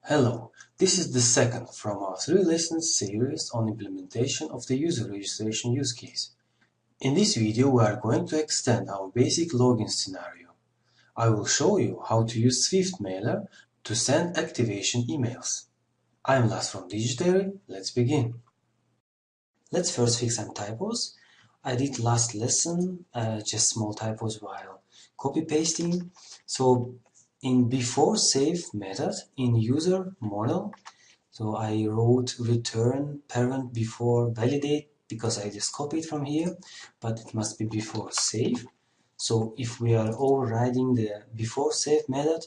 Hello, this is the second from our 3-lesson series on implementation of the user registration use case. In this video we are going to extend our basic login scenario. I will show you how to use Swift Mailer to send activation emails. I am Lars from Digiterry. Let's begin. Let's first fix some typos. I did last lesson just small typos while copy pasting. So in before save method in user model, so I wrote return parent before validate because I just copied from here, but it must be before save. So if we are overriding the before save method,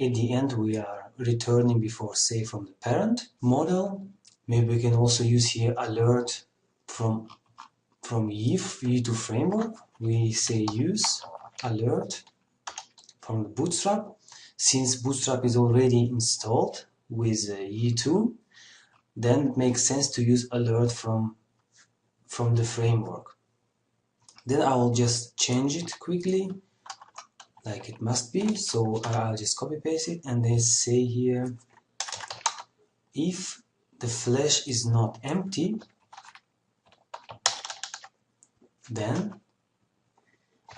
at the end we are returning before save from the parent model. Maybe we can also use here alert from E2 framework. We say use alert from the Bootstrap. Since Bootstrap is already installed with E2, then it makes sense to use alert from the framework. Then I will just change it quickly like it must be. So I'll just copy paste it and then say here, if the flash is not empty, then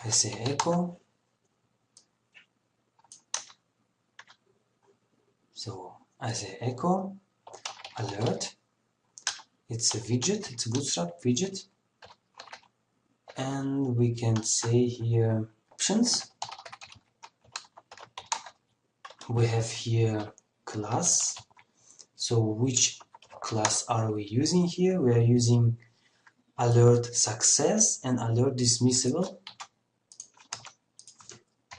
I say echo. So I say echo alert. It's a widget, it's a Bootstrap widget. And we can say here options. We have here class. So which class are we using here? We are using alert success and alert dismissible.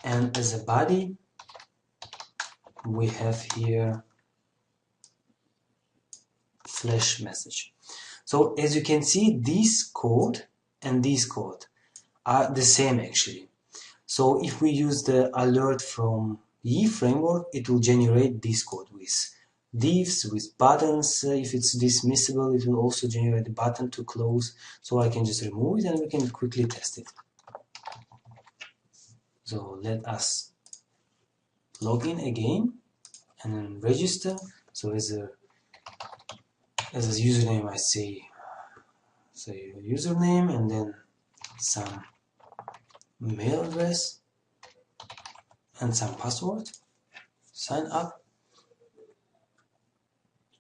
And as a body, we have here flash message. So as you can see, this code and this code are the same actually. So if we use the alert from E framework, it will generate this code with divs, with buttons. If it's dismissible, it will also generate a button to close. So I can just remove it and we can quickly test it. So let us log in again and then register. So as a username, I say username and then some mail address and some password. Sign up.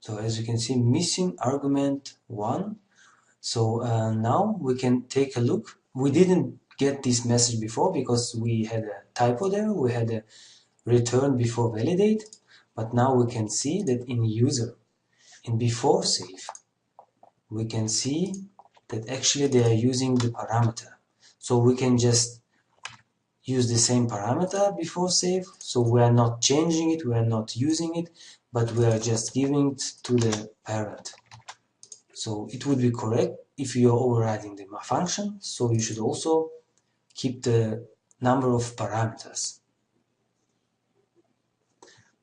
So as you can see, missing argument 1. So now we can take a look. We didn't get this message before because we had a typo there. We had a return before validate. But now we can see that in user, in before save, we can see that actually they are using the parameter. So we can just use the same parameter before save. So we are not changing it, we are not using it, but we are just giving it to the parent. So it would be correct if you are overriding the function. So you should also keep the number of parameters.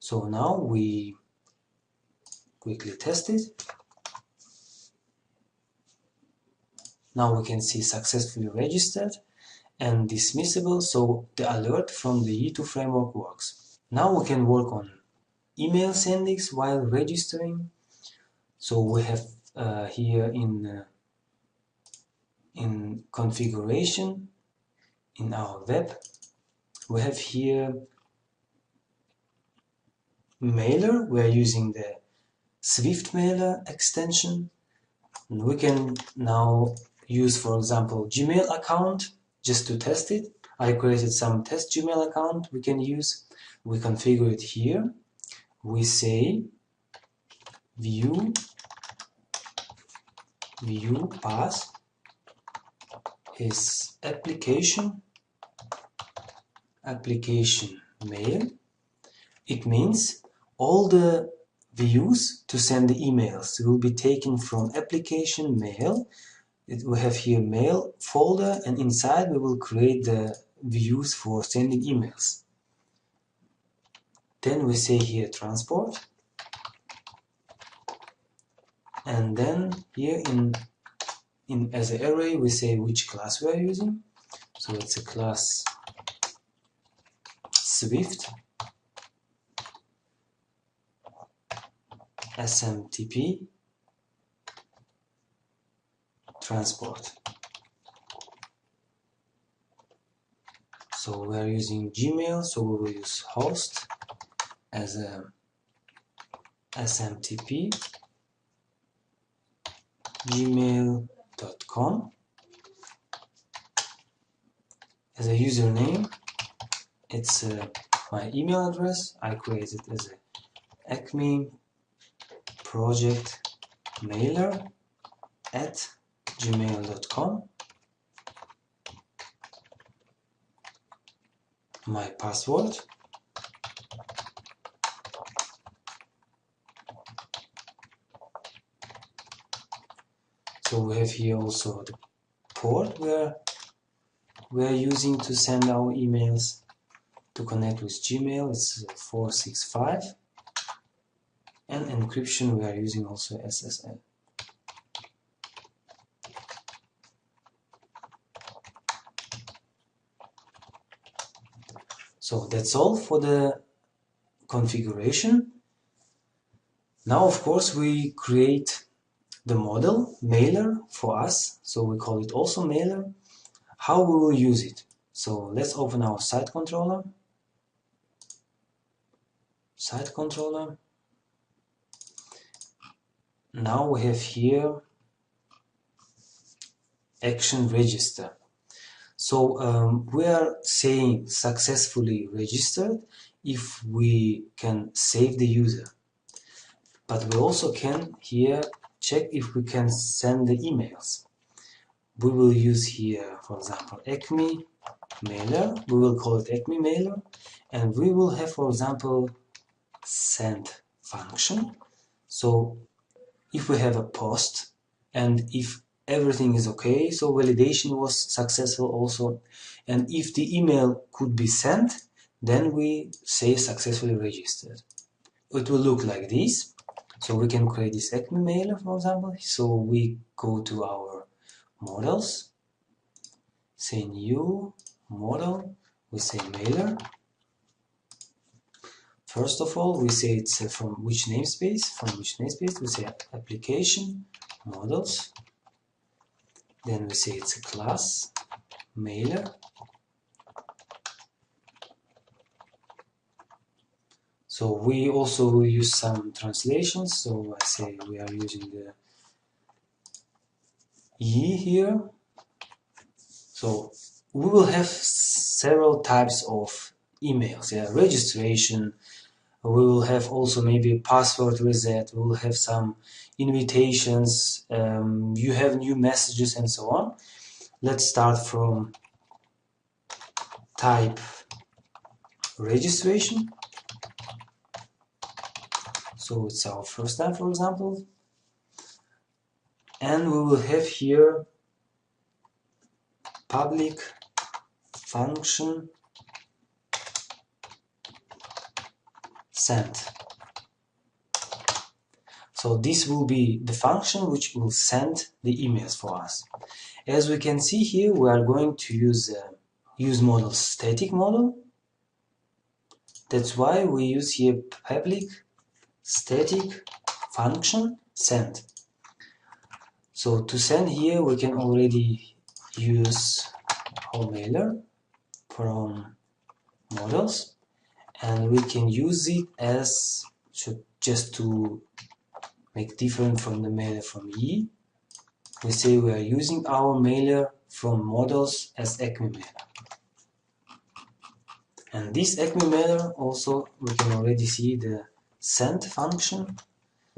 So now we quickly test it. Now we can see successfully registered and dismissible, so the alert from the E2 framework works. Now we can work on email sendings while registering. So we have here in configuration, in our web, we have here mailer. We are using the Swift Mailer extension. And we can now use, for example, Gmail account just to test it. I created some test Gmail account we can use. We configure it here. We say view path is application mail. It means all the views to send the emails will be taken from application mail. We have here mail folder, and inside we will create the views for sending emails. Then we say here transport, and then here in as an array we say which class we are using. So it's a class Swift SMTP transport. So we are using Gmail, so we will use host as a SMTP gmail.com. As a username, it's my email address. I created as a Acme project mailer at gmail.com. My password, so we have here also the port where we are using to send our emails. To connect with Gmail, it's 465, and encryption we are using also SSL. So that's all for the configuration. Now of course we create the model mailer for us, so we call it also mailer. How we will use it? So let's open our site controller. Site controller. Now we have here action register. So we are saying successfully registered if we can save the user. But we also can here check if we can send the emails. We will use here, for example, Acme mailer. We will call it Acme mailer, and we will have, for example, send function. So if we have a post and if everything is okay, so validation was successful also, and if the email could be sent, then we say successfully registered. It will look like this. So we can create this Acme mailer, for example. So we go to our models, say new model, we say mailer. First of all, we say it's from which namespace. From which namespace, we say application models. Then we say it's a class mailer. So we also use some translations. So I say we are using the E here. So we will have several types of emails. Yeah, registration. We will have also maybe a password reset. We will have some invitations. You have new messages and so on. Let's start from type registration. So it's our first time, for example. And we will have here public function send. So this will be the function which will send the emails for us. As we can see here, we are going to use model static model. That's why we use here public static function send. So to send here, we can already use our mailer from models, and we can use it as just to make different from the mailer from E. We say we are using our mailer from models as Acme mailer. And this Acme mailer also, we can already see the send function.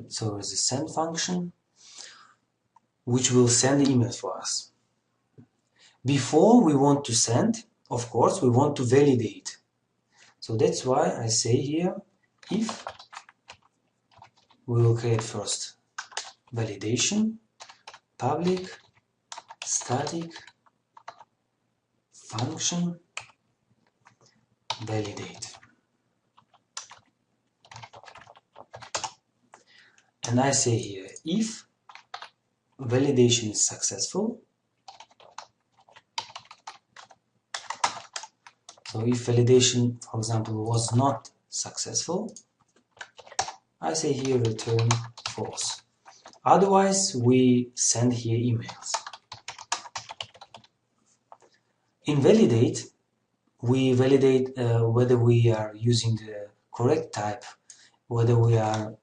So there's a send function which will send the emails for us. Before we want to send, of course, we want to validate. So that's why I say here, if we will create first validation, public static function validate. And I say here, if validation is successful, So if validation, for example, was not successful, I say here return false. Otherwise, we send here emails. In validate, we validate whether we are using the correct type, whether we are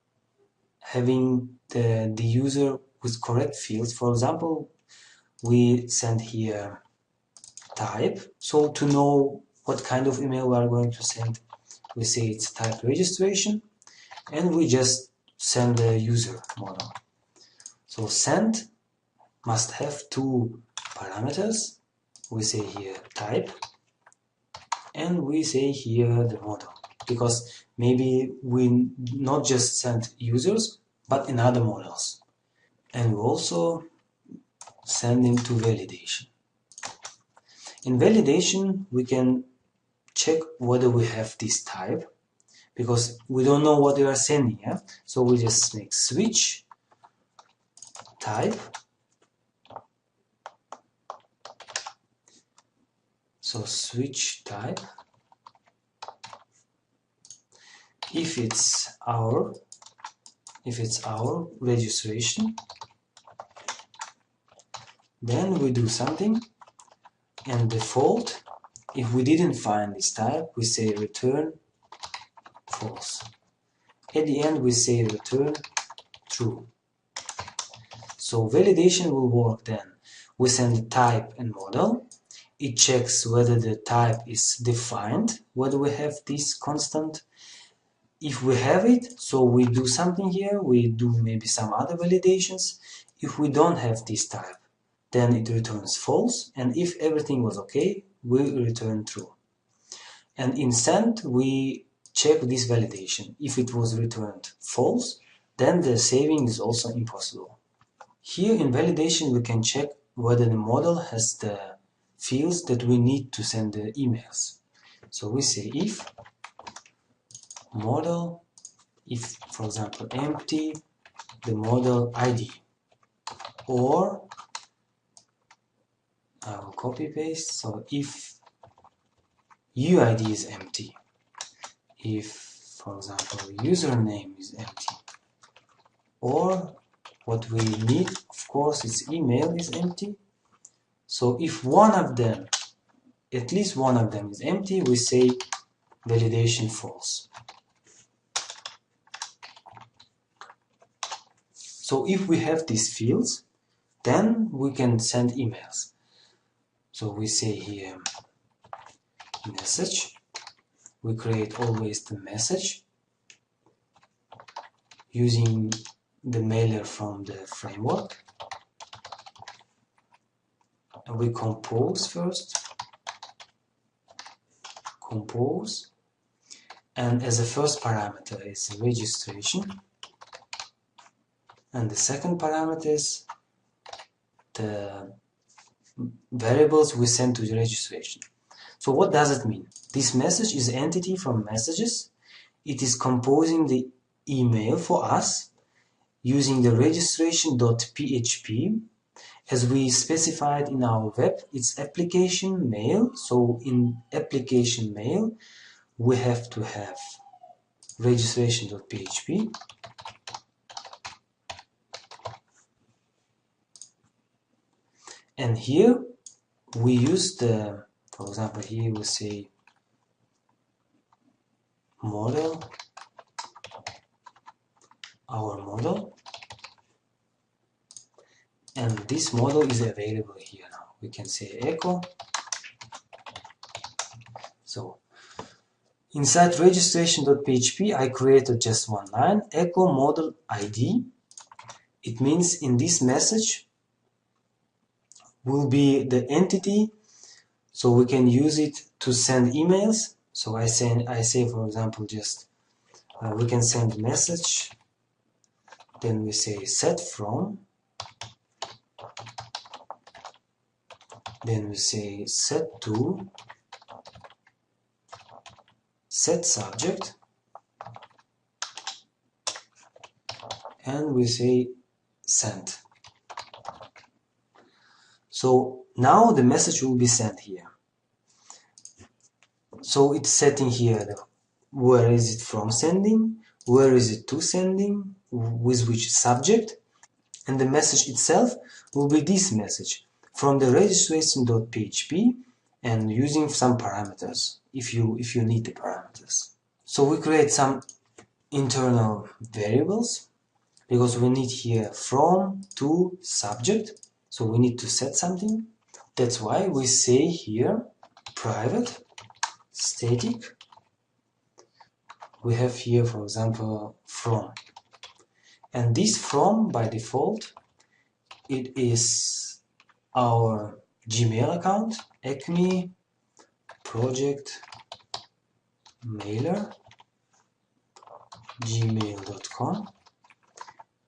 having the user with correct fields. For example, we send here type. So to know what kind of email we are going to send, we say it's type registration, and we just send the user model. So send must have two parameters. We say here type, and we say here the model, because maybe we not just send users but in other models, and we also send them to validation. In validation we can check whether we have this type, because we don't know what we are sending, yeah? So we just make switch type. So switch type. If it's our registration, then we do something, and default, if we didn't find this type, we say return false. At the end we say return true. So validation will work then. We send type and model. It checks whether the type is defined, whether we have this constant. If we have it, so we do something here, we do maybe some other validations. If we don't have this type, then it returns false, and if everything was okay, we return true. And in send, we check this validation. If it was returned false, then the saving is also impossible. Here in validation, we can check whether the model has the fields that we need to send the emails. So we say if model, if for example empty the model ID, or I will copy paste. So if UID is empty, if for example username is empty, or what we need, of course, is email is empty. So if one of them, at least one of them is empty, we say validation false. So if we have these fields, then we can send emails. So we say here message. We create always the message using the mailer from the framework. And we compose first. Compose. And as a first parameter is registration. And the second parameter is the variables we send to the registration. So what does it mean? This message is entity from messages. It is composing the email for us using the registration.php. As we specified in our web, it's application mail. So in application mail, we have to have registration.php. And here we use the, for example, here we say model, our model, and this model is available here now. We can say echo. So inside registration.php, I created just one line, echo model ID. It means in this message will be the entity, so we can use it to send emails. So I say for example, just we can send message, then we say set from, then we say set to, set subject, and we say send. So now the message will be sent here. So it's setting here where is it from sending, where is it to sending, with which subject, and the message itself will be this message from the registration.php and using some parameters if you need the parameters. So we create some internal variables because we need here from to subject, so we need to set something. That's why we say here private static. We have here, for example, from, and this from by default it is our Gmail account, acme project mailer gmail.com,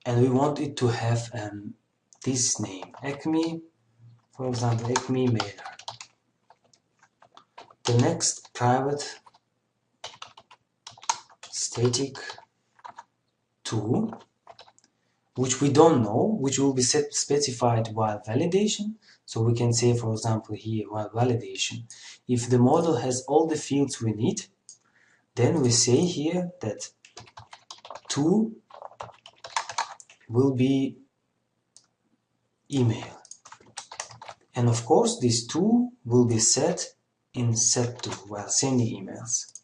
and we want it to have this name, acme, for example, acme mailer. The next private static to, which we don't know, which will be specified while validation. So we can say, for example, here while validation, if the model has all the fields we need, then we say here that to will be email. And of course, this to will be set in set to while sending emails.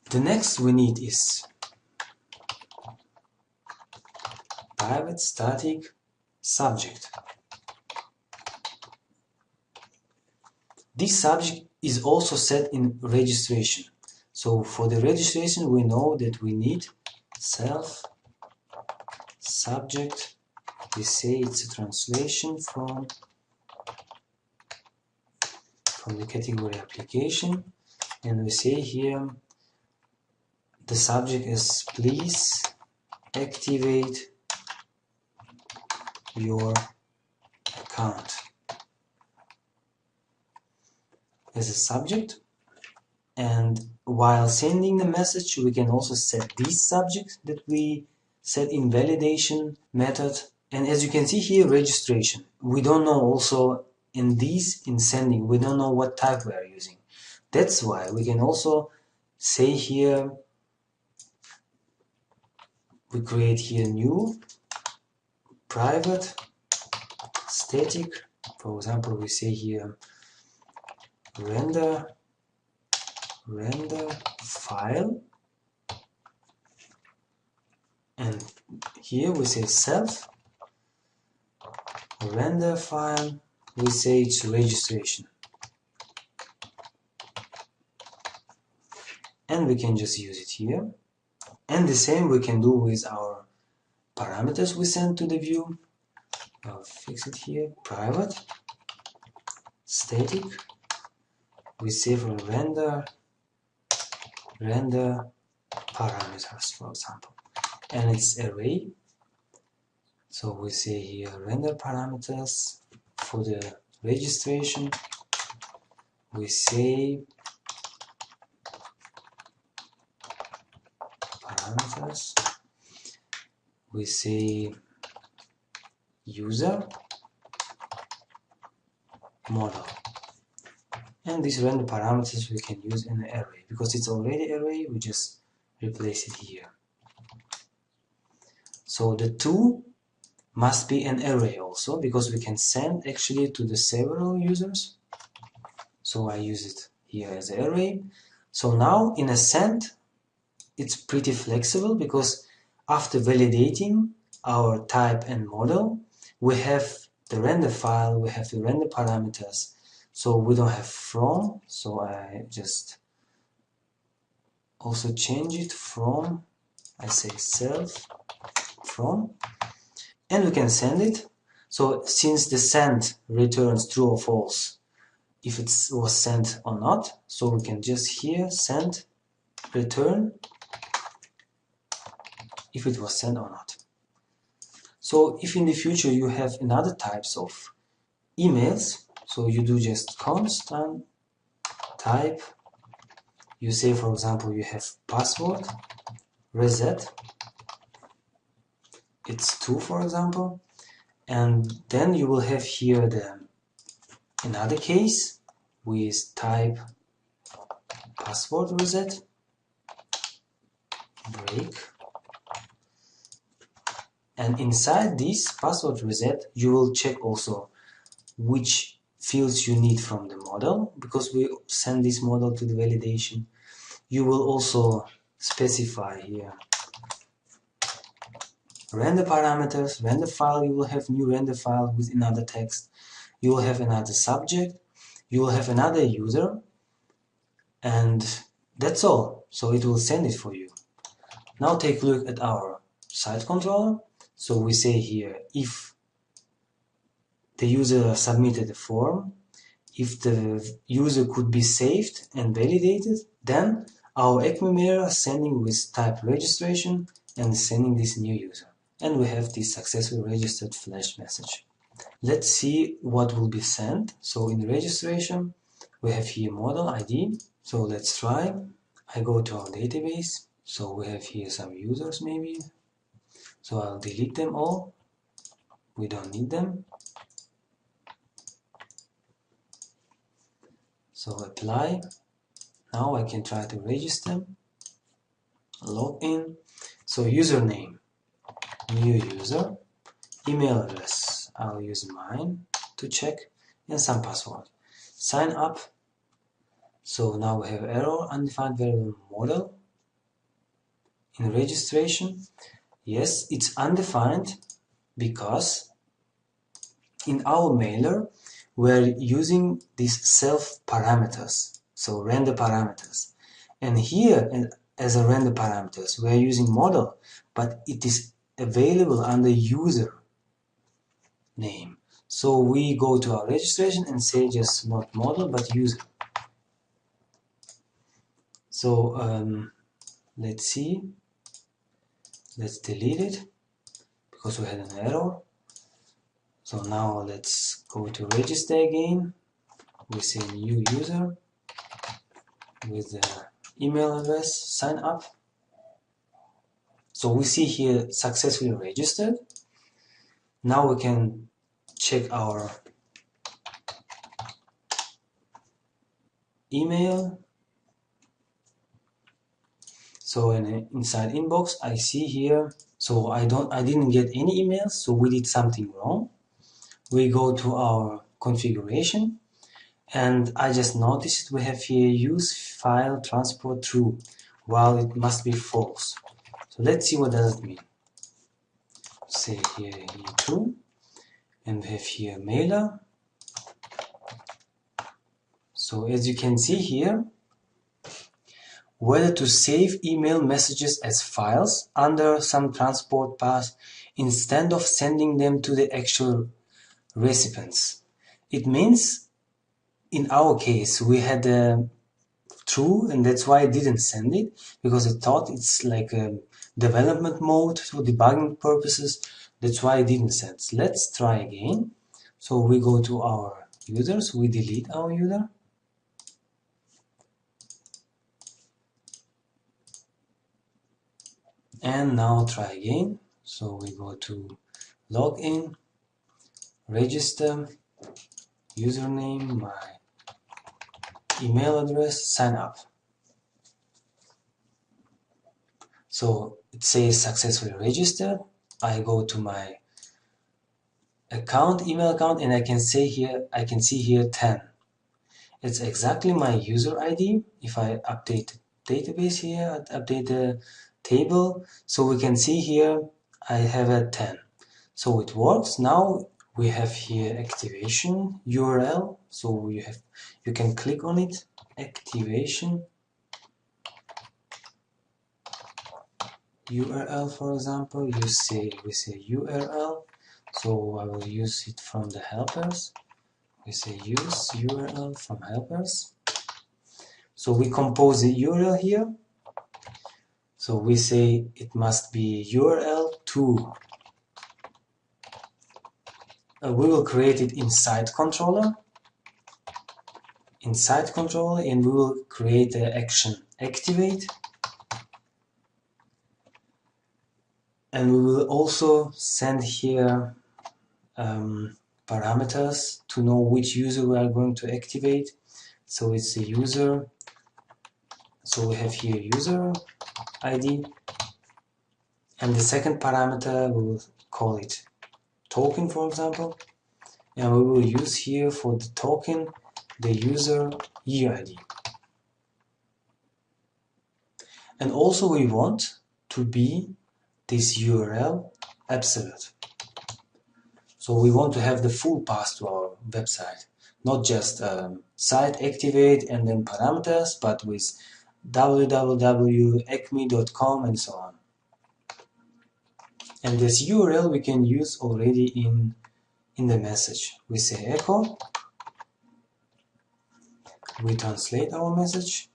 The next we need is private static subject. This subject is also set in registration. So for the registration we know that we need self subject. We say it's a translation from the category application, and we say here the subject is please activate your account as a subject. And while sending the message we can also set this subject that we set in validation method. And as you can see here, registration, we don't know also in sending we don't know what type we are using. That's why we can also say here, we create here new private static. For example, we say here render file, and here we say self render file, we say it's registration, and we can just use it here. And the same we can do with our parameters we send to the view. I'll fix it here, private static, we say for render parameters, for example, and it's array. So we say here render parameters. For the registration we say parameters, we say user model, and these render parameters we can use in the array because it's already array, we just replace it here. So the to must be an array also because we can send actually to the several users, so I use it here as an array. So now in a send it's pretty flexible because after validating our type and model we have the render file, we have the render parameters, so we don't have from, so I just also change it from, I say self from, and we can send it. So since the send returns true or false if it was sent or not, so we can just here send return if it was sent or not. So if in the future you have another types of emails, so you do just constant type, you say for example you have password reset, it's 2 for example, and then you will have here the another case with type password reset break, and inside this password reset you will check also which fields you need from the model, because we send this model to the validation. You will also specify here render parameters, render file. You will have new render file with another text. You will have another subject. You will have another user, and that's all. So it will send it for you. Now take a look at our site controller. So we say here, if the user submitted a form, if the user could be saved and validated, then our ECMA mirror is sending with type registration and sending this new user. And we have this successfully registered flash message. Let's see what will be sent. So in registration, we have here model ID. So let's try. I go to our database. So we have here some users maybe. So I'll delete them all. We don't need them. So apply. Now I can try to register. Log in. So username, new user. Email address, I'll use mine to check, and some password. Sign up. So now we have error, undefined variable model. In registration, yes, it's undefined because in our mailer we're using these self parameters, so render parameters. And here as a render parameters we're using model, but it is available under user name. So we go to our registration and say just not model but user. So let's see, let's delete it because we had an error. So now let's go to register again. We say new user with the email address, sign up. So we see here successfully registered. Now we can check our email. So inside inbox I see here, so I didn't get any emails, so we did something wrong. We go to our configuration and I just noticed we have here use file transport true, while it must be false. So let's see what does it mean. Say here true, and we have here mailer. So as you can see here, whether to save email messages as files under some transport path instead of sending them to the actual recipients. It means in our case we had true, and that's why I didn't send it, because I thought it's like a development mode for debugging purposes. That's why I didn't send. Let's try again. So we go to our users, we delete our user. And now try again. So we go to login, register, username, my email address, sign up. So it says successfully registered. I go to my account, email account, and I can see here 10. It's exactly my user ID. If I update the database here, update the table, so we can see here I have a 10. So it works. Now we have here activation URL. So you can click on it, activation URL, for example. We say URL. So I will use it from the helpers. We say use URL from helpers. So we compose the URL here. So we say it must be URL to. We will create it inside controller. Inside controller, and we will create the action activate. And we will also send here parameters to know which user we are going to activate. So it's a user. So we have here user ID, and the second parameter we will call it token, for example, and we will use here for the token the user year ID. And also we want to be this URL absolute. So we want to have the full path to our website, not just site activate and then parameters, but with www.acme.com and so on. And this URL we can use already in the message. We say echo, we translate our message.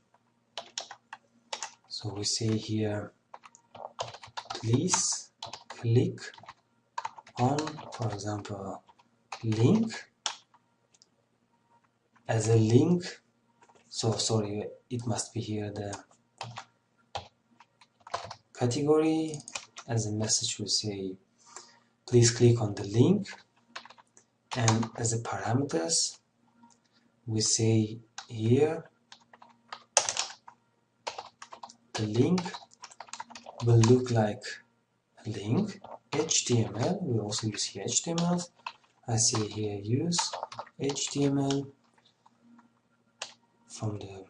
So we say here, please click on, for example, link as a link. So sorry, it must be here the category. As a message we say, please click on the link, and as a parameters we say here the link will look like a link. HTML, we also use here HTML. I say here use HTML from the,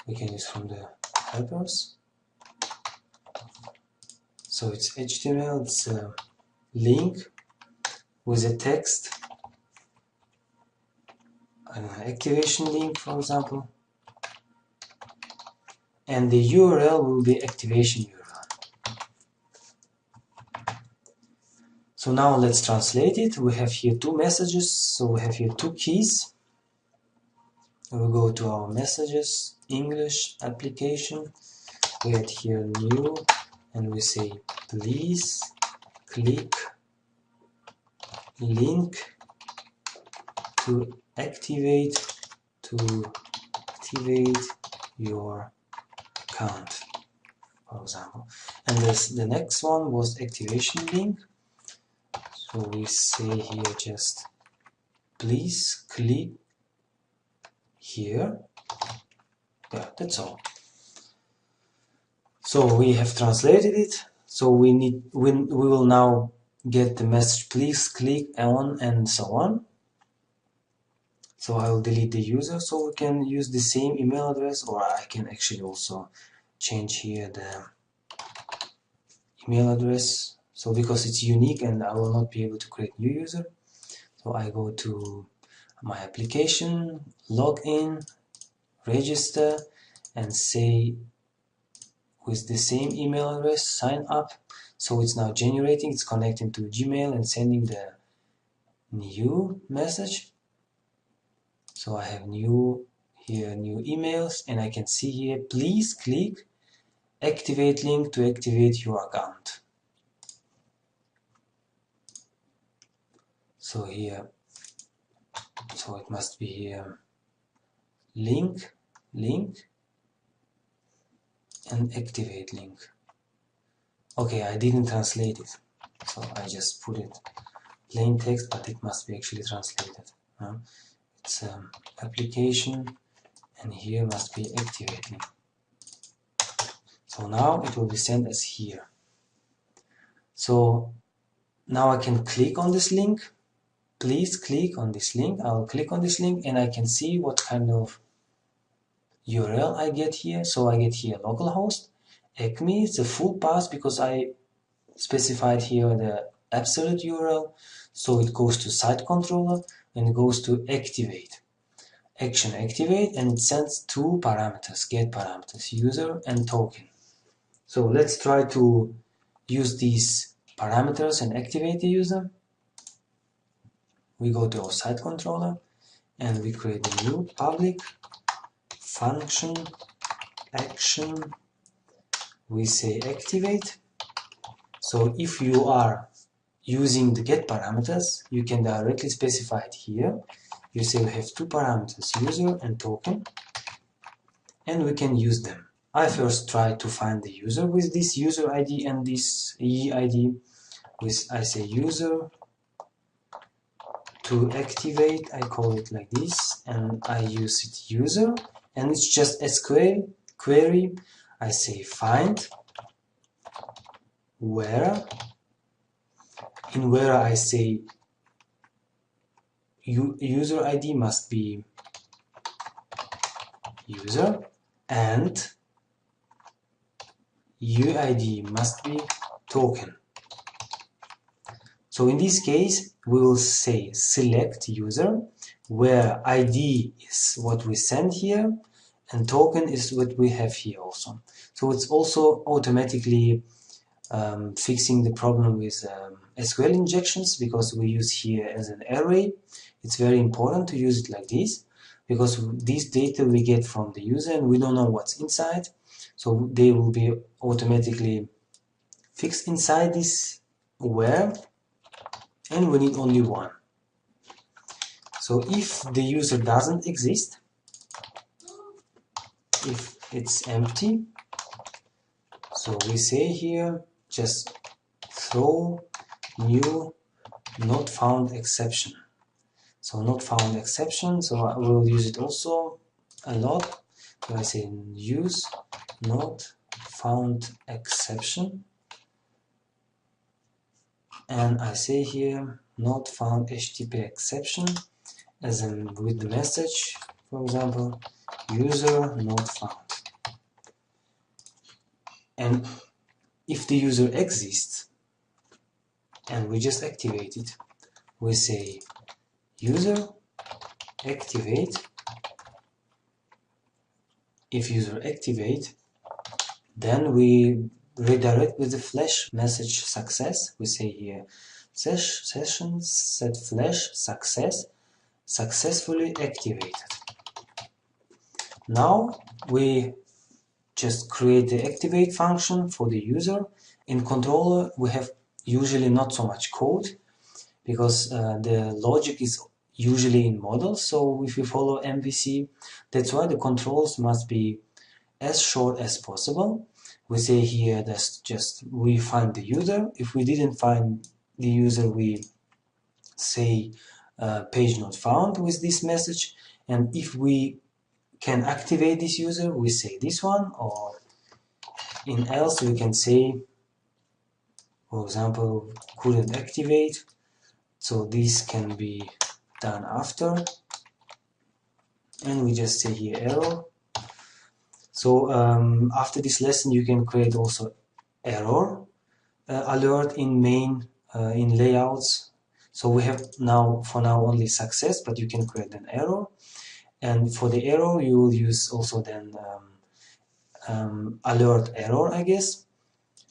we can use from the helpers. So it's HTML, it's a link with a text, an activation link, for example, and the URL will be activation URL. So now let's translate it. We have here two messages, so we have here two keys. We go to our messages, English application, we add here new, and we say please click link to activate your account, for example. And the next one was activation link. So we say here just please click here. Yeah, that's all. So we have translated it. So we will now get the message please click on and so on. So I will delete the user, so we can use the same email address, or I can actually also change here the email address. So because it's unique and I will not be able to create new user, so I go to my application, log in, register, and say with the same email address sign up. So it's now generating, it's connecting to Gmail and sending the new message. So I have new emails, and I can see here please click activate link to activate your account. So here, so it must be here link and activate link. Okay, I didn't translate it, so I just put it plain text, but it must be actually translated. It's application, and here must be activate link. So now it will be sent as here. So now I can click on this link. Please click on this link. I will click on this link, and I can see what kind of URL I get here. So I get here localhost, Acme, it's a full path because I specified here the absolute URL. So it goes to site controller and it goes to activate. Action activate, and it sends two parameters, get parameters, user and token. So let's try to use these parameters and activate the user. We go to our site controller and we create a new public function action. We say activate. So if you are using the get parameters, you can directly specify it here. You say we have two parameters, user and token, and we can use them. I first try to find the user with this user ID and this EID. I say user to activate, I call it like this, and I use it user, and it's just SQL query. I say find where. In where I say user ID must be user and UID must be token. So in this case, we will say select user, where ID is what we send here, and token is what we have here also. So it's also automatically fixing the problem with SQL injections, because we use here as an array. It's very important to use it like this, because this data we get from the user and we don't know what's inside. So they will be automatically fixed inside this where, and we need only one. So if the user doesn't exist, if it's empty, so we say here just throw new not found exception. So not found exception, so I will use it also a lot. So I say use not found exception, and I say here not found HTTP exception, as in with the message, for example, user not found. And if the user exists and we just activate it, we say user activate. If user activate, then we redirect with the flash message success. We say here session set flash success successfully activated. Now we just create the activate function for the user. In controller we have usually not so much code, because the logic is usually in model. So if you follow MVC, that's why the controls must be as short as possible. We say here that's just we find the user. If we didn't find the user, we say page not found with this message. And if we can activate this user, we say this one, or in else we can say, for example, couldn't activate. So this can be done after, and we just say here error. So after this lesson you can create also error alert in main in layouts. So we have now for now only success, but you can create an error, and for the error you will use also then alert error, I guess,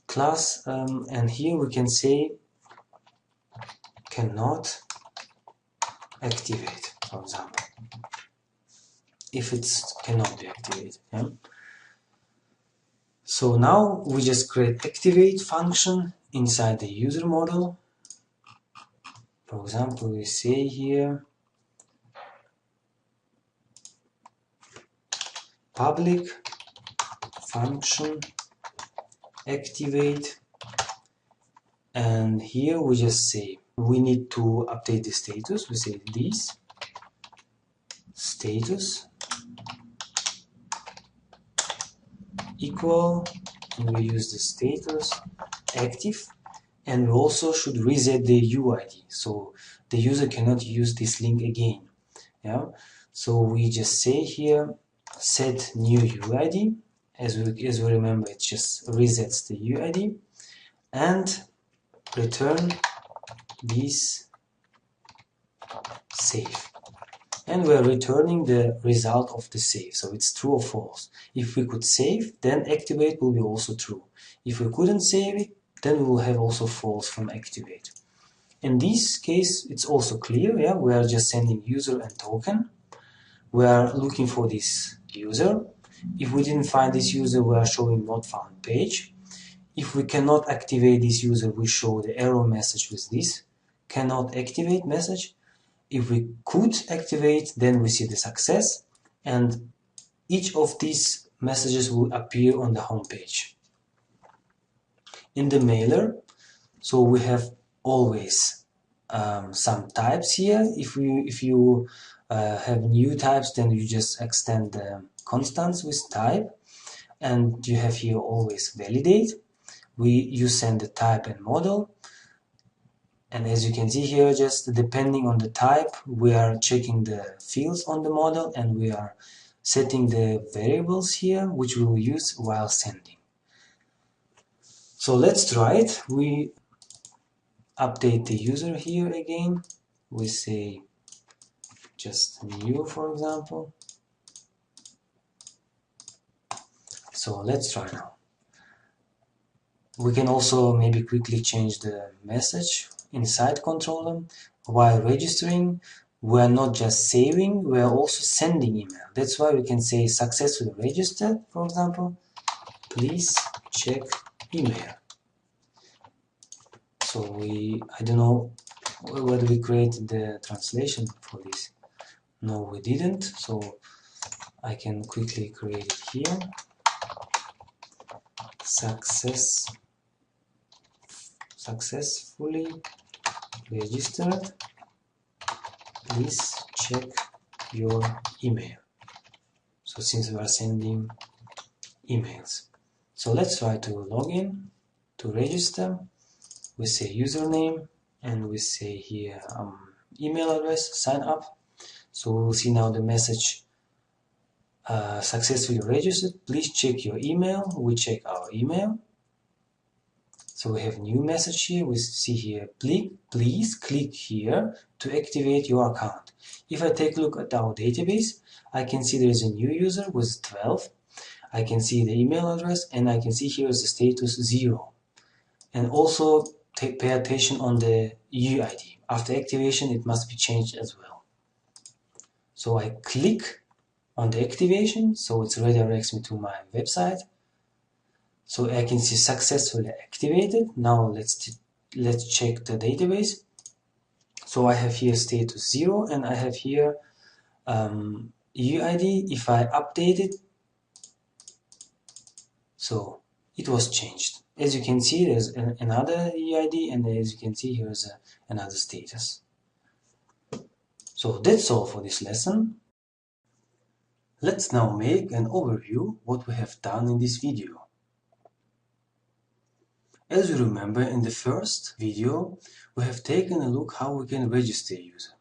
class, and here we can say cannot activate, for example, if it cannot be activated. Yeah? So now we just create activate function inside the user model. For example, we say here public function activate, and here we just say we need to update the status. We say this status equal, and we use the status active, and we also should reset the UID, so the user cannot use this link again. Yeah, so we just say here set new UID. As we remember, it just resets the UID, and return this save. And we are returning the result of the save, so it's true or false. If we could save, then activate will be also true. If we couldn't save it, then we will have also false from activate. In this case, it's also clear. Yeah, we are just sending user and token. We are looking for this user. If we didn't find this user, we are showing not found page. If we cannot activate this user, we show the error message with this cannot activate message. If we could activate, then we see the success, and each of these messages will appear on the home page. In the mailer, so we have always some types here. If you have new types, then you just extend the constants with type, and you have here always validate. You send the type and model, and as you can see here, just depending on the type, we are checking the fields on the model, and we are setting the variables here which we will use while sending. So let's try it. We update the user here again. We say just new, for example. So let's try now. We can also maybe quickly change the message inside controller. While registering, we are not just saving, we are also sending email. That's why we can say successfully registered, for example. Please check email. So I don't know whether we created the translation for this. No, we didn't. So I can quickly create it here. Successfully registered. Please check your email. So since we are sending emails. So let's try to log in, to register. We say username, and we say here email address, sign up. So we'll see now the message successfully registered. Please check your email. We check our email. So we have new message here. We see here, please click here to activate your account. If I take a look at our database, I can see there is a new user with 12. I can see the email address, and I can see here is the status 0. And also pay attention on the UID. After activation, it must be changed as well. So I click on the activation, so it redirects me to my website. So I can see successfully activated. Now let's check the database. So I have here status 0, and I have here UID. If I update it, so it was changed. As you can see, there's another UID, and as you can see, here's another status. So that's all for this lesson. Let's now make an overview what we have done in this video. As you remember, in the first video, we have taken a look how we can register a user.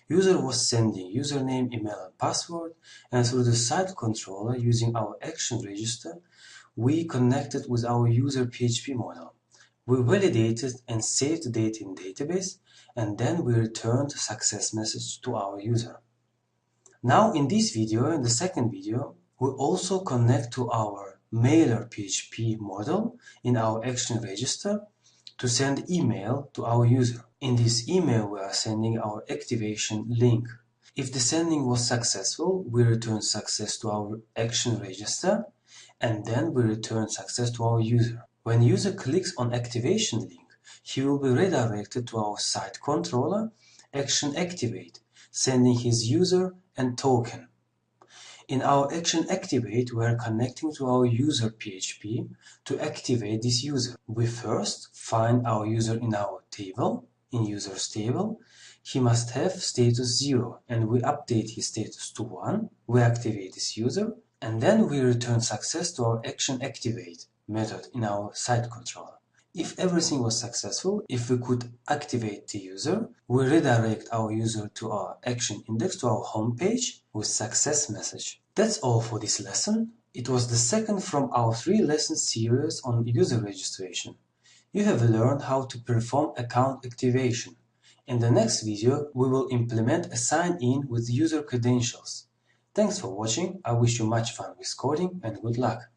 User was sending username, email, and password, and through the site controller using our action register, we connected with our user PHP model. We validated and saved the data in database, and then we returned a success message to our user. Now in this video, in the second video, we also connect to our mailer PHP model in our action register to send email to our user. In this email, we are sending our activation link. If the sending was successful, we return success to our action register, and then we return success to our user. When user clicks on activation link, he will be redirected to our site controller, action activate, sending his user and token. In our action activate, we are connecting to our user PHP to activate this user. We first find our user in our table, in users table. He must have status 0, and we update his status to 1. We activate this user, and then we return success to our action activate method in our site controller. If everything was successful, if we could activate the user, we redirect our user to our action index, to our home page with success message. That's all for this lesson. It was the second from our 3-lesson series on user registration. You have learned how to perform account activation. In the next video, we will implement a sign-in with user credentials. Thanks for watching. I wish you much fun with coding and good luck.